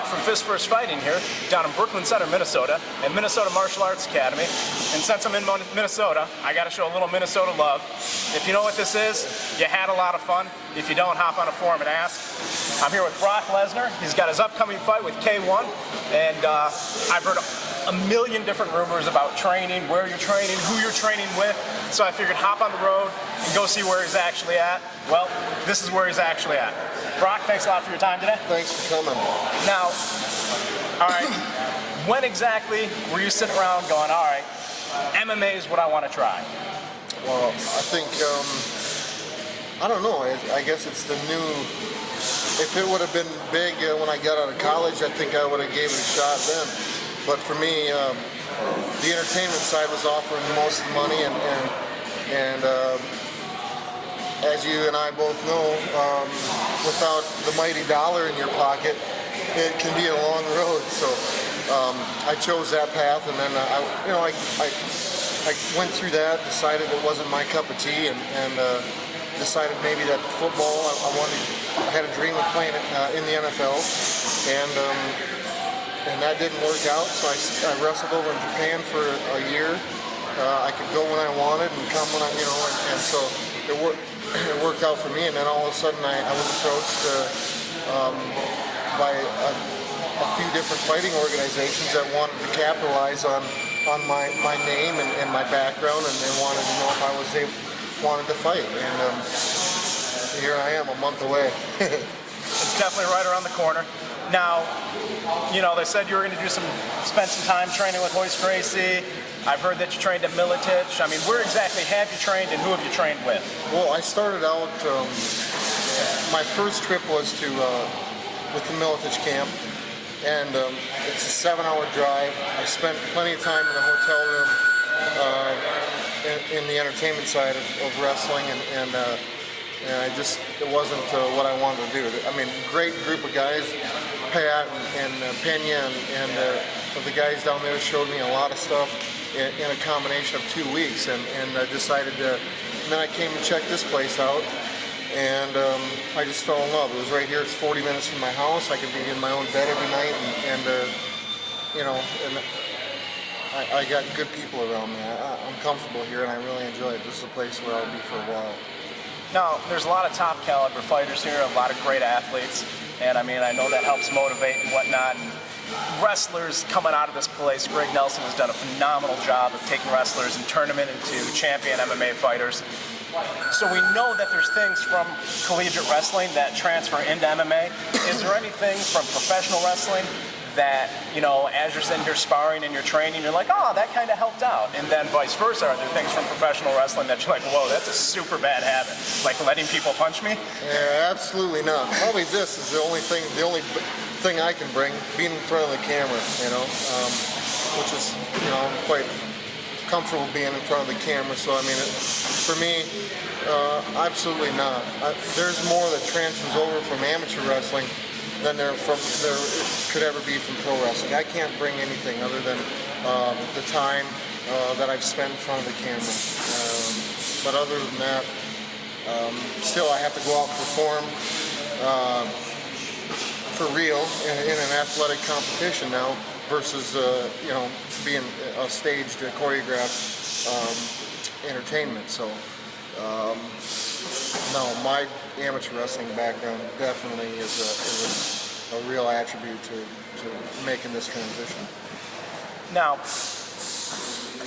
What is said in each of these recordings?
from Fist First Fighting here, down in Brooklyn Center, Minnesota, at Minnesota Martial Arts Academy. And since I'm in Minnesota, I got to show a little Minnesota love. If you know what this is, you had a lot of fun. If you don't, hop on a forum and ask. I'm here with Brock Lesnar. He's got his upcoming fight with K1, and I've heard a million different rumors about training, where you're training, who you're training with. So I figured hop on the road and go see where he's actually at. Well, this is where he's actually at. Brock, thanks a lot for your time today. Thanks for coming. Now, all right, when exactly were you sitting around going, all right, MMA is what I want to try? Well, I think, I don't know, I guess it's the new, if it would have been big when I got out of college, I think I would have gave it a shot then. But for me, the entertainment side was offering the most money, and as you and I both know, without the mighty dollar in your pocket, it can be a long road. So I chose that path, and then I went through that, decided it wasn't my cup of tea, and decided maybe that football, I had a dream of playing in the NFL, and that didn't work out. So I wrestled over in Japan for a year. I could go when I wanted and come when and so it worked out for me. And then all of a sudden I was approached by a few different fighting organizations that wanted to capitalize on my name and my background, and they wanted to know if I wanted to fight. And here I am, a month away. It's definitely right around the corner. Now, they said you were going to spend some time training with Royce Gracie. I've heard that you trained at Militich. I mean, where exactly have you trained, and who have you trained with? Well, I started out, my first trip was with the Militich camp, and it's a 7-hour drive. I spent plenty of time in the hotel room in the entertainment side of wrestling, and it wasn't what I wanted to do. I mean, great group of guys, Pat and Pena, and the guys down there showed me a lot of stuff in a combination of 2 weeks, and I decided to, and then I came and checked this place out, and I just fell in love. It was right here. It's 40 minutes from my house. I could be in my own bed every night, and I got good people around me. I'm comfortable here, and I really enjoy it. This is a place where I'll be for a while. Now, there's a lot of top caliber fighters here, a lot of great athletes, and I mean, I know that helps motivate and whatnot. And wrestlers coming out of this place, Greg Nelson has done a phenomenal job of taking wrestlers and turning them into champion MMA fighters. So we know that there's things from collegiate wrestling that transfer into MMA. Is there anything from professional wrestling that, as you're sitting here sparring and you're training, you're like, oh, that kind of helped out? And then vice versa, are there things from professional wrestling that you're like, whoa, that's a super bad habit, like letting people punch me? Yeah, absolutely not. Probably this is the only thing I can bring, being in front of the camera, which is, I'm quite comfortable being in front of the camera. So, I mean, for me, absolutely not. There's more that transfers over from amateur wrestling than there could ever be from pro wrestling. I can't bring anything other than the time that I've spent in front of the camera. But other than that, still I have to go out and perform for real in an athletic competition now versus being a staged, choreographed entertainment. So no, my amateur wrestling background definitely is a real attribute to making this transition. Now,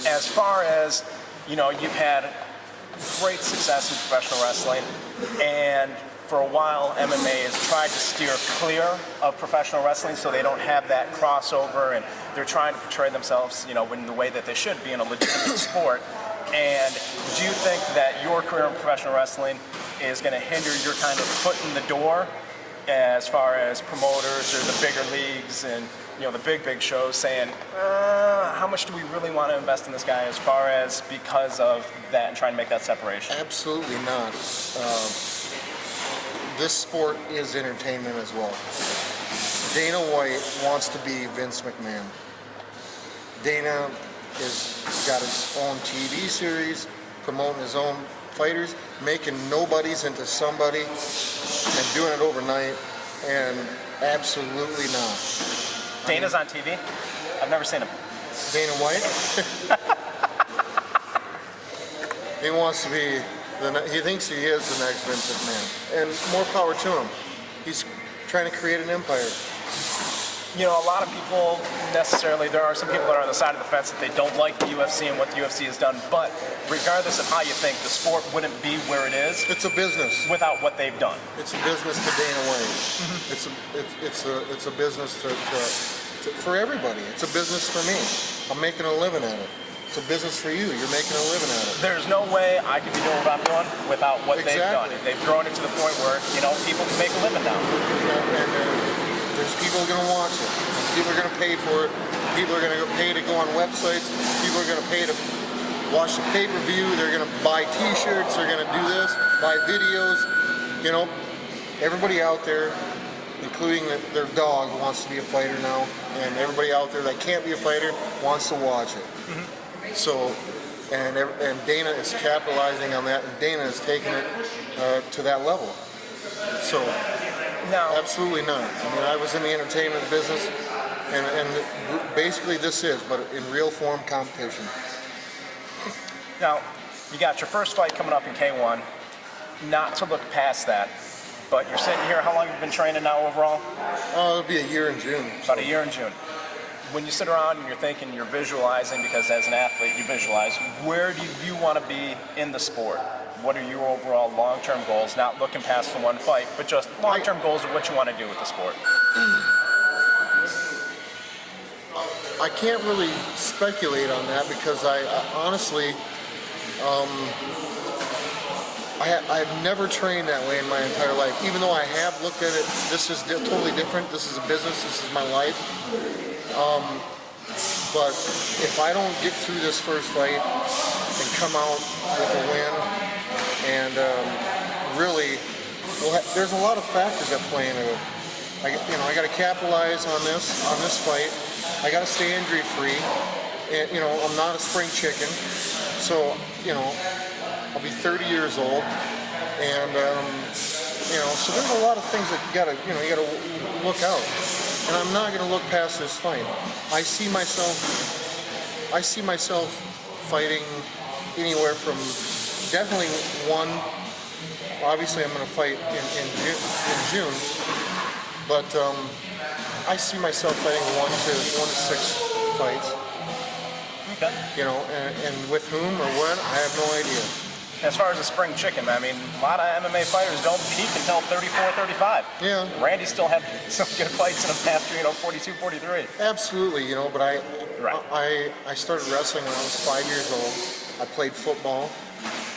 as far as, you've had great success in professional wrestling, and for a while MMA has tried to steer clear of professional wrestling so they don't have that crossover, and they're trying to portray themselves, in the way that they should be in a legitimate sport. And do you think that your career in professional wrestling is going to hinder your kind of foot in the door as far as promoters or the bigger leagues and the big shows saying, how much do we really want to invest in this guy as far as because of that and trying to make that separation? Absolutely not. This sport is entertainment as well. Dana White wants to be Vince McMahon. Dana has got his own TV series, promoting his own fighters, making nobodies into somebody, and doing it overnight. And Absolutely not. Dana's on TV? I've never seen him. Dana White? He wants to be, he thinks he is the next Vince McMahon. And more power to him. He's trying to create an empire. You know, a lot of people there are some people that are on the side of the fence that they don't like the UFC and what the UFC has done, but regardless of how you think, the sport wouldn't be where it is. It's a business. Without what they've done. It's a business to Dana White. It's a business for everybody. It's a business for me. I'm making a living at it. It's a business for you. You're making a living at it. There's no way I could be doing what I'm doing without what they've done. They've grown it to the point where, you know, people can make a living now. There's people going to watch it. People are going to pay for it. People are going to pay to go on websites. People are going to pay to watch the pay-per-view. They're going to buy T-shirts. They're going to do this, buy videos. You know, everybody out there, including their dog, wants to be a fighter now, and everybody out there that can't be a fighter wants to watch it. Mm-hmm. So, and Dana is capitalizing on that, and Dana is taking it to that level. So. No. Absolutely not. I mean, I was in the entertainment business, and basically this is, but in real form, competition. Now, you got your first fight coming up in K1. Not to look past that, but you're sitting here, how long have you been training now overall? It'll be a year in June. About a year in June. When you sit around and you're thinking, you're visualizing, because as an athlete you visualize, where do you want to be in the sport? What are your overall long-term goals? Not looking past the one fight, but just long-term goals of what you want to do with the sport. I can't really speculate on that because I honestly, I've never trained that way in my entire life. Even though I have looked at it, this is totally different. This is a business. This is my life. But if I don't get through this first fight and come out with a win, and really, there's a lot of factors that play into it. I got to capitalize on this fight. I got to stay injury free. And I'm not a spring chicken, so I'll be 30 years old, and so there's a lot of things that you gotta look out. And I'm not gonna look past this fight. I see myself fighting anywhere from definitely one. Obviously, I'm gonna fight in June, but I see myself fighting one to 6 fights. Okay. And with whom or when, I have no idea. As far as a spring chicken, I mean, a lot of MMA fighters don't peak until 34, 35. Yeah. Randy still had some good fights in him after, 42, 43. Absolutely, but I started wrestling when I was 5 years old. I played football.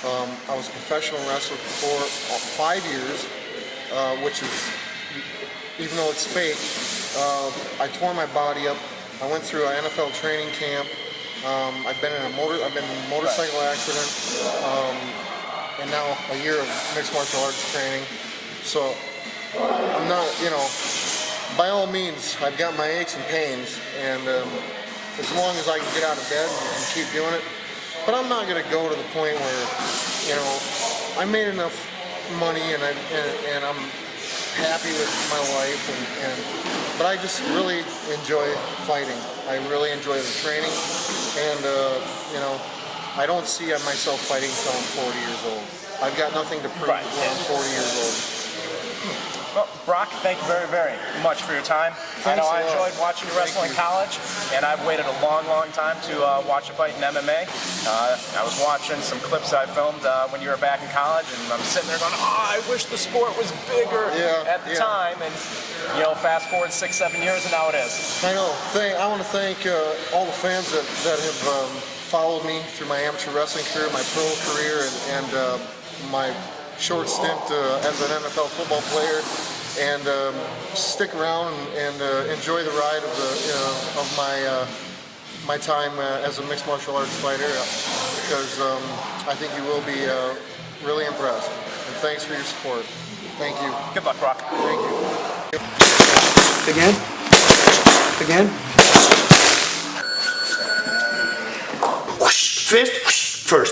I was a professional wrestler for 5 years, which is, even though it's fake, I tore my body up. I went through an NFL training camp. I've been in a motorcycle accident, and now a year of mixed martial arts training. So I'm not, by all means, I've got my aches and pains, and as long as I can get out of bed and keep doing it. But I'm not going to go to the point where, I made enough money and I'm happy with my life, but I just really enjoy fighting. I really enjoy the training, and I don't see myself fighting until I'm 40 years old. I've got nothing to prove when I'm 40 years old. Well, Brock, thank you very, very much for your time. I know I enjoyed watching you wrestle in college, and I've waited a long, long time to watch a fight in MMA. I was watching some clips I filmed when you were back in college, and I'm sitting there going, I wish the sport was bigger at the time. And, fast forward 6, 7 years, and now it is. I know. I want to thank all the fans that have followed me through my amateur wrestling career, my pro career, and my short stint as an NFL football player, and stick around and enjoy the ride of my time as a mixed martial arts fighter, because I think you will be really impressed. And thanks for your support. Thank you. Good luck, Brock. Thank you. Again? Fist first.